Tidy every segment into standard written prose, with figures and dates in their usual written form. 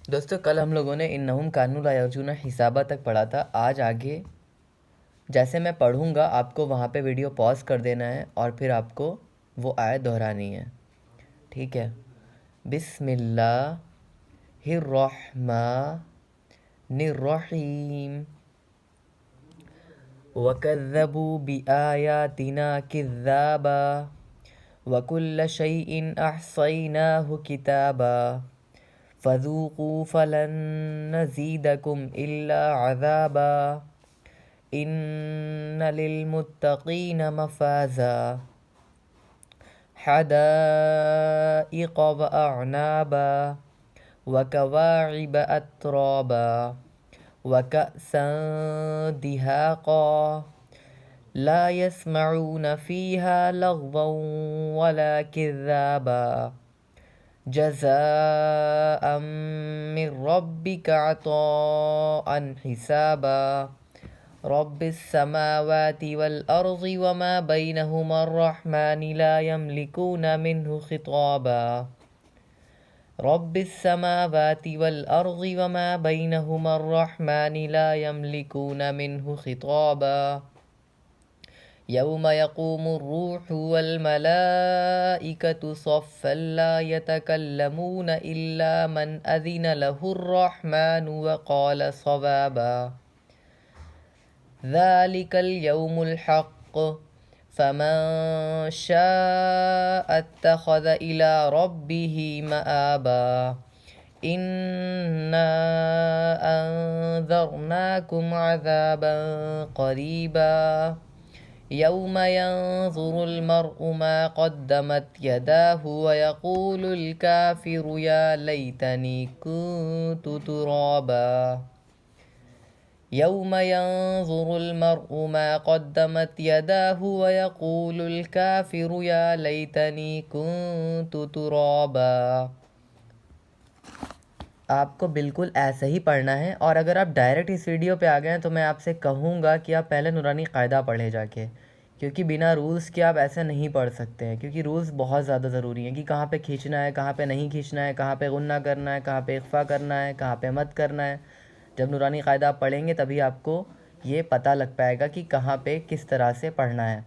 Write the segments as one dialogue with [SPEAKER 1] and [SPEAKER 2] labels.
[SPEAKER 1] दोस्तों, कल हम लोगों ने इन्नहुम कानू ला यर्जुना हिसाबा तक पढ़ा था। आज आगे जैसे मैं पढ़ूँगा आपको वहाँ पे वीडियो पॉज कर देना है और फिर आपको वो आयत दोहरानी है। ठीक है। बिस्मिल्लाहिर्रहमानिर्रहीम। वकज़्ज़बू बिआयातिना किज़्ज़ाबा वकुल्ल शैइन अहसैनाहु किताबा फ़ज़ूक़ू फ़लन नज़ीदकुम इल्ला अज़ाबा इन्न लिलमुत्तक़ीन मफ़ाज़ा हदाइक़ व अअनाबा वकवाइब अत्राबा वकअसन दिहाक़ा ला यस्मऊन फ़ीहा लग़वन वला किज़्ज़ाबा जज़ाअम मिर रब्बिक अताअन हिसाबा रब्बिस समावाति वल अर्ज़ि वमा बैनहुमा अर्रहमानि ला यमलिकूना मिन्हु खिताबा रब्बिस समावाति वल अर्ज़ि वमा बैनहुमा अर्रहमानि ला यमलिकूना मिन्हु खिताबा यौम यक़ूमुर रूहु वल मलाइकतु सफ़्फ़न ला यतकल्लमून इल्ला मन अज़िन लहुर रहमानु व क़ाल सवाबा ज़ालिकल यौमुल हक़्क़ फ़मन शाअ अत्तख़ज़ इला रब्बिही मआबा इन्ना अंज़रनाकुम अज़ाबन क़रीबा यौम यंज़ुरुल मर्'उ मा क़द्दमत यदाहु व यक़ूलुल काफ़िरु या लैतनी कुन्तु तुराबा यौम यंज़ुरुल मर्'उ मा क़द्दमत यदाहु व यक़ूलुल काफ़िरु या लैतनी कुन्तु तुराबा। आपको बिल्कुल ऐसे ही पढ़ना है। और अगर आप डायरेक्ट इस वीडियो पे आ गए हैं तो मैं आपसे कहूँगा कि आप पहले नूरानी कायदा पढ़े जाके, क्योंकि बिना रूल्स के आप ऐसे नहीं पढ़ सकते हैं। क्योंकि रूल्स बहुत ज़्यादा ज़रूरी हैं कि कहाँ पे खींचना है, कहाँ पे नहीं खींचना है, कहाँ पे गुन्ना करना है, कहाँ पे इख्फ़ा करना है, कहाँ पे मत करना है। जब नूरानी कायदा आप पढ़ेंगे तभी आपको ये पता लग पाएगा कि कहाँ पे किस तरह से पढ़ना है।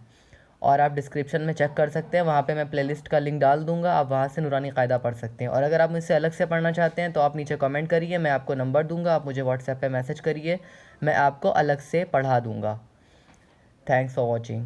[SPEAKER 1] और आप डिस्क्रिप्शन में चेक कर सकते हैं, वहाँ पे मैं प्लेलिस्ट का लिंक डाल दूँगा, आप वहाँ से नूरानी कायदा पढ़ सकते हैं। और अगर आप मुझसे अलग से पढ़ना चाहते हैं तो आप नीचे कमेंट करिए, मैं आपको नंबर दूँगा, आप मुझे व्हाट्सएप पे मैसेज करिए, मैं आपको अलग से पढ़ा दूँगा। Thanks for watching.